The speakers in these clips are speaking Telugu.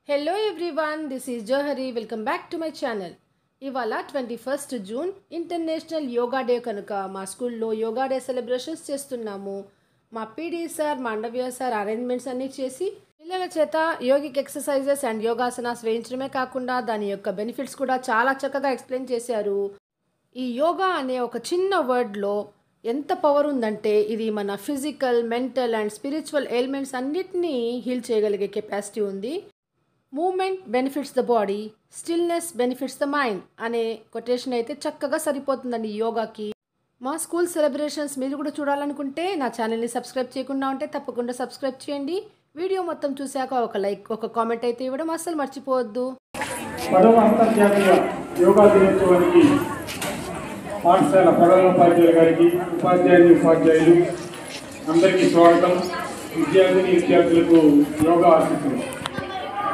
Hello everyone, this is Johari. Welcome back to my channel. ఇవాళ 21 జూన్ ఇంటర్నేషనల్ యోగా డే కనుక మా స్కూల్లో యోగా డే సెలబ్రేషన్స్ చేస్తున్నాము. మా PD sir, Mandaviya sir arrangements అన్నీ చేసి పిల్లల చేత యోగిక్ ఎక్సర్సైజెస్ అండ్ యోగాసనాస్ వేయించడమే కాకుండా దాని యొక్క బెనిఫిట్స్ కూడా చాలా చక్కగా ఎక్స్ప్లెయిన్ చేశారు. ఈ యోగా అనే ఒక చిన్న వర్డ్లో ఎంత పవర్ ఉందంటే ఇది మన physical, mental and spiritual elements అన్నిటినీ హీల్ చేయగలిగే కెపాసిటీ ఉంది. Movement benefits the body, stillness benefits the mind అనే కొటేషన్ అయితే చక్కగా సరిపోతుందండి యోగాకి. మా స్కూల్ సెలబ్రేషన్స్ మీరు కూడా చూడాలనుకుంటే నా ఛానల్ని సబ్స్క్రైబ్ చేయకుండా ఉంటే తప్పకుండా సబ్స్క్రైబ్ చేయండి. వీడియో మొత్తం చూశాక ఒక లైక్, ఒక కామెంట్ అయితే ఇవ్వడం అస్సలు మర్చిపోవద్దు. 10వ అంతర్జాతీయ యోగా దినోత్సవానికి పాఠశాల ప్రధానోపాధ్యాయులు గారికి, ఉపాధ్యాయులు అందరికీ స్వాగతం. విద్యార్థులకు యోగా ఆశిస్తులు.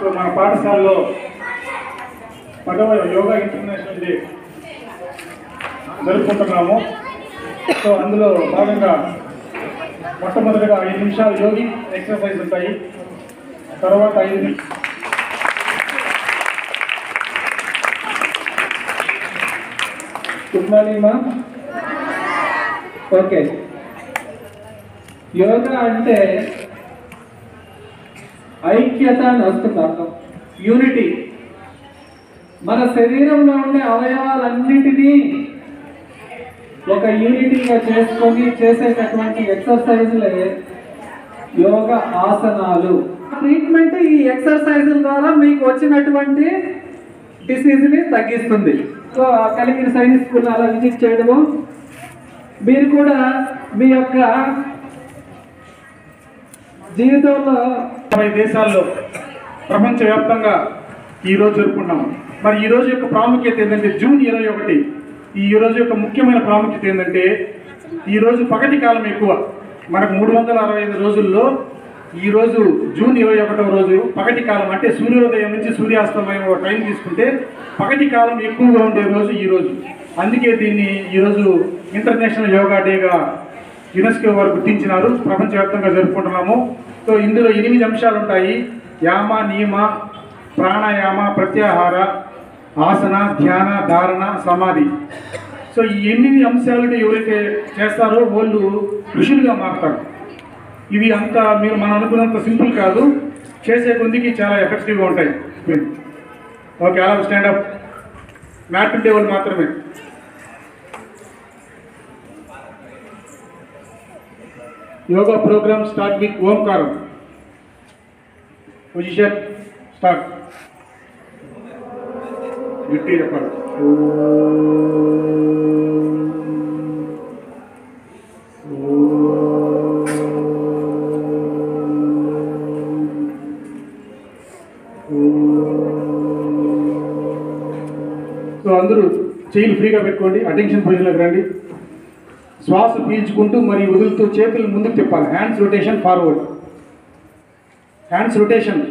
సో మన పాఠశాలలో 10వ యోగా ఇంటర్నేషనల్ డే జరుపుకుంటున్నాము. సో అందులో భాగంగా మొట్టమొదటిగా 5 నిమిషాలు యోగి ఎక్సర్సైజ్ ఉంటాయి. తర్వాత 5 నిమిషాలు గుడ్ మార్నింగ్ మా. ఓకే, యోగా అంటే ఐక్యత అని వస్తుంది అర్థం, యూనిటీ. మన శరీరంలో ఉండే అవయవాలన్నిటినీ ఒక యూనిటీగా చేసుకొని చేసేటటువంటి ఎక్సర్సైజులే యోగా ఆసనాలు. ట్రీట్మెంట్ ఈ ఎక్సర్సైజుల ద్వారా మీకు వచ్చినటువంటి డిసీజ్ని తగ్గిస్తుంది. సో కలిగిన సైనిక్ స్కూల్ అలా విజిట్ చేయడము, మీరు కూడా మీ యొక్క జీవితంలో 30 దేశాల్లో ప్రపంచవ్యాప్తంగా ఈరోజు జరుపుకున్నాము. మరి ఈ రోజు యొక్క ప్రాముఖ్యత ఏంటంటే జూన్ 21. ఈ రోజు యొక్క ముఖ్యమైన ప్రాముఖ్యత ఏంటంటే ఈరోజు పగటి కాలం ఎక్కువ. మనకు 365 రోజుల్లో ఈరోజు జూన్ 21వ రోజు పగటి కాలం, అంటే సూర్యోదయం నుంచి సూర్యాస్తమయం టైం తీసుకుంటే పగటి కాలం ఎక్కువగా ఉండే రోజు ఈరోజు. అందుకే దీన్ని ఈరోజు ఇంటర్నేషనల్ యోగా డేగా యునెస్కో వారు గుర్తించినారు. ప్రపంచవ్యాప్తంగా జరుపుకుంటున్నాము. సో ఇందులో 8 అంశాలు ఉంటాయి: యామ, నియమ, ప్రాణాయామ, ప్రత్యాహార, ఆసన, ధ్యాన, ధారణ, సమాధి. సో ఈ 8 అంశాలను ఎవరైతే చేస్తారో వాళ్ళు ఋషులుగా మారుతారు. ఇవి అంత మనం అనుకున్నంత సింపుల్ కాదు, చేసే కొద్దికి చాలా ఎఫెక్టివ్గా ఉంటాయి. ఓకే, అలా స్టాండప్ మ్యాట్ ఉండే వాళ్ళు మాత్రమే. Yoga programme start with Omkaram. Position start. గట్టి చెప్పాలి. సో అందరూ చేతులు ఫ్రీగా పెట్టుకోండి, అటెన్షన్ పొజిషన్లోకి రండి. శ్వాస పీల్చుకుంటూ మరియు వదులుతూ చేతులు ముందుకు తిప్పాలి. Hands rotation forward, hands rotation.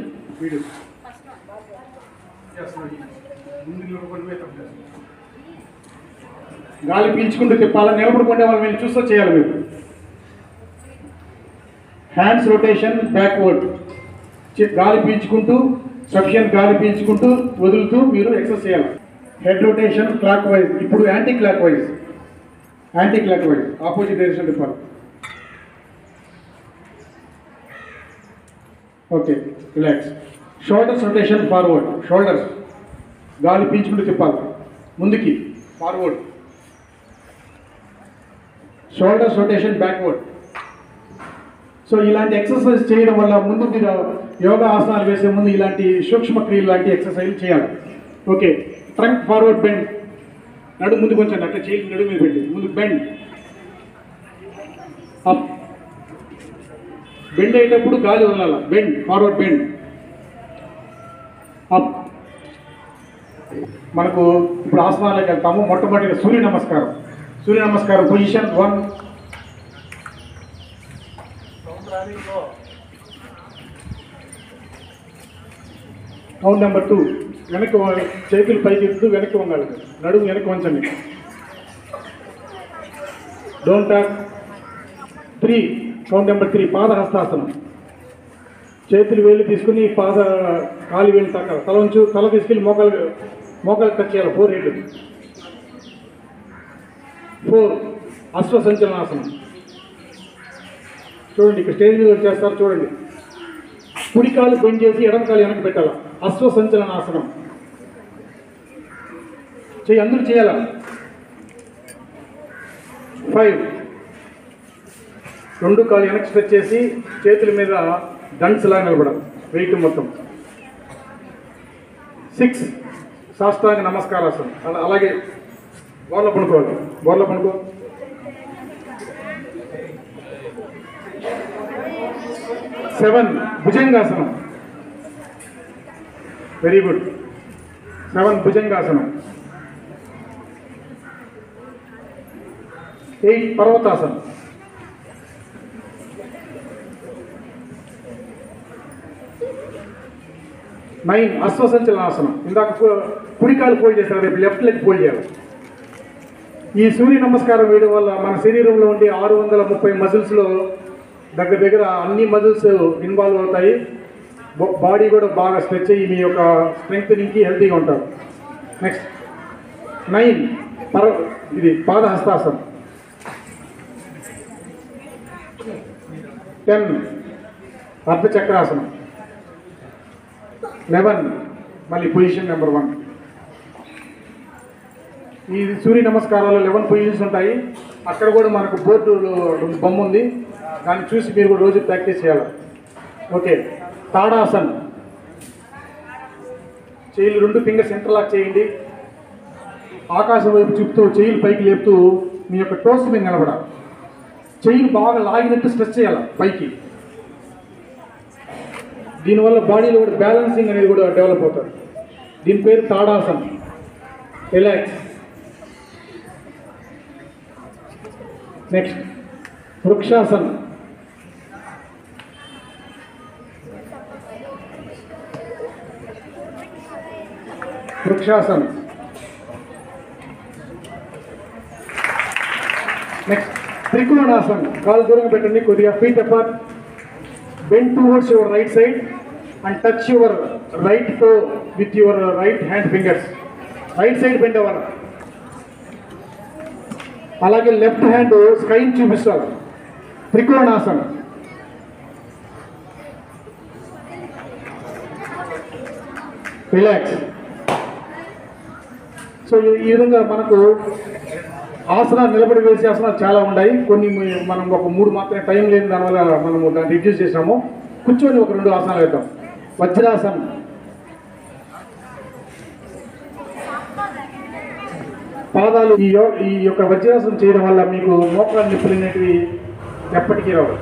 గాలి పీల్చుకుంటూ తిప్పాలి. నిలబడుకుంటే వాళ్ళు మేము చూస్తూ చేయాలి. మీరు హ్యాండ్స్ రొటేషన్ బ్యాక్వర్డ్, గాలి పీల్చుకుంటూ సఫిషియెంట్ గాలి పీల్చుకుంటూ వదులుతూ మీరు ఎక్సర్సైజ్ చేయాలి. Head rotation clockwise. ఇప్పుడు anticlockwise, opposite direction తిప్పాలి. Okay, relax. Shoulders rotation forward, shoulders గాలి పీల్చుకుంటూ తిప్పాలి ముందుకి, forward. Shoulders rotation backward. So ఇలాంటి ఎక్సర్సైజ్ చేయడం వల్ల ముందు మీరు యోగా ఆసనాలు వేసే ముందు ఇలాంటి సూక్ష్మ క్రియలు లాంటి ఎక్సర్సైజ్ చేయాలి. Okay, trunk forward bend. నడు ముందు కొంచెం అట్లా చేయి నడు మీద పెట్టి ముందు బెండ్ అప్. బెండ్ అయ్యేటప్పుడు గాలి వదలాల. Bend forward, bend up. మనకు ఇప్పుడు ఆసనాలకు వెళ్తాము. మొట్టమొదటిగా సూర్య నమస్కారం పొజిషన్ 1. Count number 2. వెనక్కి చేతులు పైకి ఎత్తు, వెనక్కి వంగాలి. నడుము వెనక్కి వంచండి. Don't talk. 3. కౌంట్ నెంబర్ 3 పాదహస్తాసనం. చేతులు వేలు తీసుకుని కాలు వేలు తాకాలి. తల తీసుకెళ్ళి మోకాలు టచ్ చేయాలి. 4 హెడ్. 4 అశ్వసంచలనాసనం. చూడండి, ఇక్కడ స్టేజ్ మీద చేస్తారు చూడండి. కుడి కాలు బెండ్ చేసి ఎడమ కాలు వెనక్కి పెట్టాలి. అశ్వసంచలనాసనం అందరూ చేయాల. 5 2 కాలు వెనక్కి స్ట్రెచ్ చేసి చేతుల మీద దండ్స్ లాగా నిలబడాలి, వెయిట్ మొత్తం. 6 సాష్టాంగ నమస్కారాసనం. అలాగే బోర్లో పడుకోవాలి. 7 భుజంగాసనం. Very good. 7 భుజంగాసనం. 8 పర్వతాసనం. 9 అశ్వసంచలనాసనం. ఇందాక కుడికాలు ఫోల్డ్ చేస్తారు, రేపు లెఫ్ట్ లెగ్ ఫోల్డ్ చేయాలి. ఈ సూర్య నమస్కారం వేయడం వల్ల మన శరీరంలో ఉండే 630 మజిల్స్లో దగ్గర అన్ని మజిల్స్ ఇన్వాల్వ్ అవుతాయి. బాడీ కూడా బాగా స్ట్రెచ్ అయ్యి మీ యొక్క స్ట్రెంగ్త్నింగ్కి హెల్తీగా ఉంటారు. నెక్స్ట్ 9 ఇది పాదహస్తాసనం. 10 అర్ధచక్రాసనం. 11 మళ్ళీ పొజిషన్ నెంబర్ 1. ఈ సూర్య నమస్కారాలు 11 పొజిషన్స్ ఉంటాయి. అక్కడ కూడా మనకు బోర్డులో బొమ్మ ఉంది, దాన్ని చూసి మీరు కూడా రోజు ప్రాక్టీస్ చేయాలి. ఓకే. తాడాసన్. చేయిలు 2 ఫింగర్స్ ఇంటర్లాక్ చేయండి. ఆకాశం వైపు చూపుతూ చేయిలు పైకి లేపుతూ మీ యొక్క టోస్ మీద నిలబడాలి. చేయిలు బాగా లాగినట్టు స్ట్రెచ్ చేయాలి పైకి. దీనివల్ల బాడీలో కూడా బ్యాలెన్సింగ్ అనేది కూడా డెవలప్ అవుతుంది. దీని పేరు tadasana. Relax. Next వృక్షాసన్. వృక్షాసన్. Next trikonasan. కాలు దూరంగా పెట్టండి, కొద్దిగా feet apart. Bend towards your right side and touch your right toe with your right hand fingers. Right side bend అవ్వాలి. అలాగే లెఫ్ట్ హ్యాండ్ స్కైని చూపిస్తారు. త్రికోణాసనం. రిలాక్స్. సో ఈ విధంగా మనకు ఆసనాలు నిలబడి వేసే ఆసనాలు చాలా ఉన్నాయి. కొన్ని మనం ఒక 3 మాత్రమే టైం లేని దానివల్ల మనము దాన్ని రిడ్యూస్ చేసాము. కూర్చొని ఒక 2 ఆసనాలు వేద్దాం. వజ్రాసనం. పాదాలు ఈ యొక్క వజ్రాసనం చేయడం వల్ల మీకు మోకాలు నొప్పులు అనేటివి ఎప్పటికీ రావు.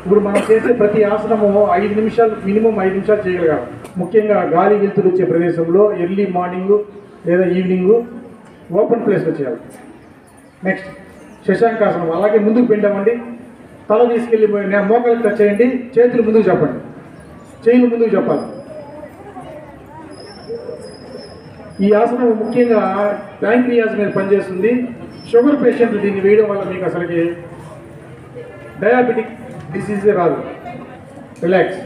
ఇప్పుడు మనం చేసే ప్రతి ఆసనము 5 నిమిషాలు, మినిమం 5 నిమిషాలు చేయగలగాలి. ముఖ్యంగా గాలి వెలుతురు వచ్చే ప్రదేశంలో ఎర్లీ మార్నింగ్ లేదా ఈవినింగ్ ఓపెన్ ప్లేస్లో చేయాలి. నెక్స్ట్ శశాంకాసనం. అలాగే ముందుకు పెండామండి. తల తీసుకెళ్ళి మోకాలు టచ్ చేయండి. చేతులు ముందుకు చెప్పండి, చేతులు ముందుకు చెప్పాలి. ఈ ఆసనం ముఖ్యంగా ప్యాంక్రియాస్ మీద పనిచేస్తుంది. షుగర్ పేషెంట్లు దీన్ని వేయడం వల్ల మీకు అసలుకి డయాబెటిక్ డిసీజే రాదు. రిలాక్స్.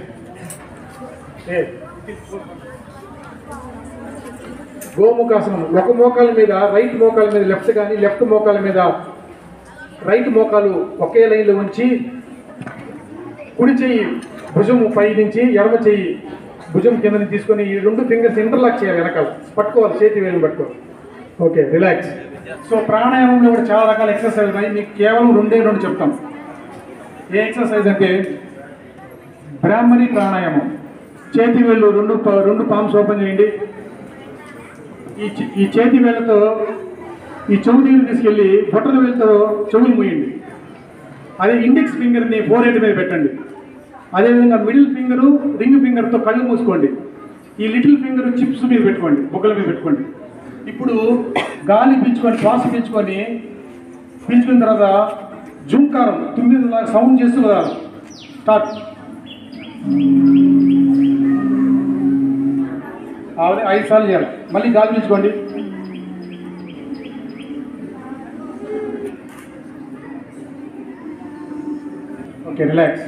గోముఖాసనం. ఒక మోకాల మీద రైట్ మోకాల మీద లెఫ్ట్ కానీ, లెఫ్ట్ మోకాల మీద రైట్ మోకాలు ఒకే లైన్లో ఉంచి కుడి చెయ్యి భుజం పై నుంచి ఎడమ చెయ్యి భుజం కిందని తీసుకొని ఈ 2 ఫింగర్స్ ఇంటర్లాక్ చేయాలి. వెనకాల పట్టుకోవాలి, చేతి వేలు పట్టుకోవాలి. ఓకే. రిలాక్స్. సో ప్రాణాయామంలో కూడా చాలా రకాల ఎక్సర్సైజ్ ఉన్నాయి. మీకు కేవలం 2 చెప్తాం. ఏ ఎక్సర్సైజ్ అంటే బ్రాహ్మణి ప్రాణాయామం. చేతి వేళ్ళు 2 పామ్స్ ఓపెన్ చేయండి. ఈ చేతి వేళ్ళతో ఈ చెవు దగ్గర తీసుకెళ్ళి బొట్టల వేళ్ళతో చెవులు మూయండి. అదే ఇండెక్స్ ఫింగర్ని ఫోర్హెడ్ మీద పెట్టండి. అదేవిధంగా మిడిల్ ఫింగరు రింగ్ ఫింగర్తో కళ్ళు మూసుకోండి. ఈ లిటిల్ ఫింగర్ చిప్స్ మీద పెట్టుకోండి, బొగ్గల మీద పెట్టుకోండి. ఇప్పుడు గాలి పీల్చుకొని, శ్వాస పీల్చుకున్న తర్వాత జుంకారం 9 సౌండ్ చేస్తూ కదా స్టార్ట్. 5 సార్లు చేయాలి. మళ్ళీ గాలి పీల్చుకోండి. ఓకే. రిలాక్స్.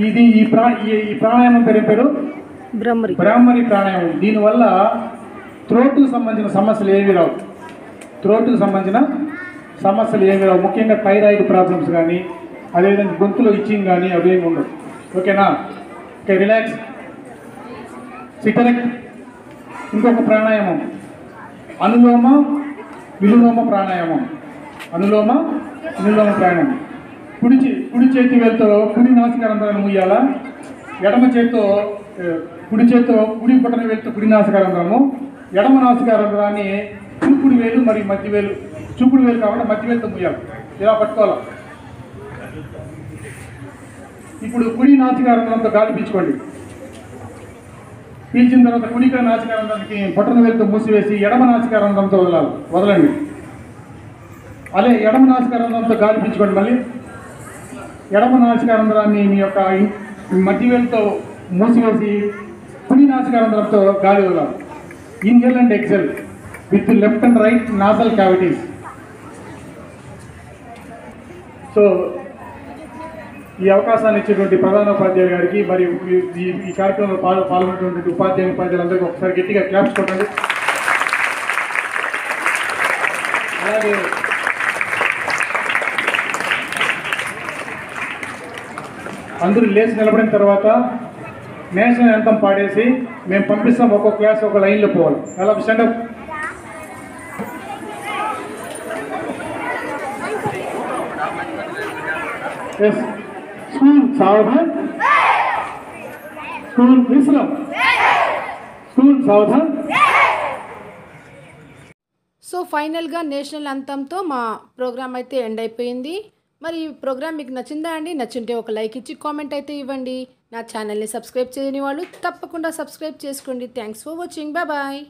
ఇది ఈ ప్రాణాయామం పేరు బ్రాహ్మరి ప్రాణాయామం. దీనివల్ల థ్రోట్కు సంబంధించిన సమస్యలు ఏవి రావు. ముఖ్యంగా థైరాయిడ్ ప్రాబ్లమ్స్ కానీ, అదేవిధంగా గొంతులో ఇచ్చింగ్ కానీ అవేమి ఉండవు. ఓకేనా? Okay, relax, sit erect. ఇంకొక ప్రాణాయామం అనులోమ విలోమ ప్రాణాయామం. కుడి చేతి వేలుతో కుడి నాసికారంధ్రాన్ని మూయాలా, ఎడమ చేతితో కుడి బొటన వేలుతో కుడి నాసికారంధ్రము, ఎడమ నాసికారంధ్రాన్ని చూపుడు వేలు మరియు మధ్య వేలు, చూపుడు వేలు కాబట్టి మధ్య వేలుతో మూయాలి. ఇలా పట్టుకోవాలి. ఇప్పుడు కుడి నాసికారంధ్రంతో గాలి పీల్చుకోండి. పీల్చిన తర్వాత కుడి నాసికారంధ్రానికి బొటన వేలుతో మూసివేసి ఎడమ నాసికారంధ్రంతో వదలండి. అదే ఎడమ నాసికారంధ్రంతో గాలి పీల్చుకోండి. మళ్ళీ ఎడమ నాసికారంధ్రాన్ని మీ యొక్క మధ్య వేలుతో మూసివేసి కుడి నాసికారంధ్రంతో గాలి వదలాలి. Inhale and exhale with left and right nasal cavities. So ఈ అవకాశాన్ని ఇచ్చేటువంటి ప్రధానోపాధ్యాయులు గారికి మరియు ఈ కార్యక్రమంలో పాల్గొన్నటువంటి ఉపాధ్యాయులందరికీ ఒకసారి గట్టిగా క్లాప్స్ కొట్టండి. అలాగే అందరూ లేచి నిలబడిన తర్వాత నేషనల్ యాంథమ్ పాడేసి మేము పంపిస్తాం. ఒక్కొక్క క్లాస్ ఒక లైన్లో పోవాలి. ఎలా stand up. Yes, school సావధాన్, school Vishram, school సావధాన్. So ఫైనల్గా నేషనల్ అంతంతో మా ప్రోగ్రామ్ అయితే ఎండ్ అయిపోయింది. మరి ఈ ప్రోగ్రామ్ మీకు నచ్చిందా అండి? నచ్చుంటే ఒక లైక్ ఇచ్చి కామెంట్ అయితే ఇవ్వండి. నా ఛానల్ని సబ్స్క్రైబ్ చేయని వాళ్ళు తప్పకుండా సబ్స్క్రైబ్ చేసుకోండి. Thanks for watching. బాయ్.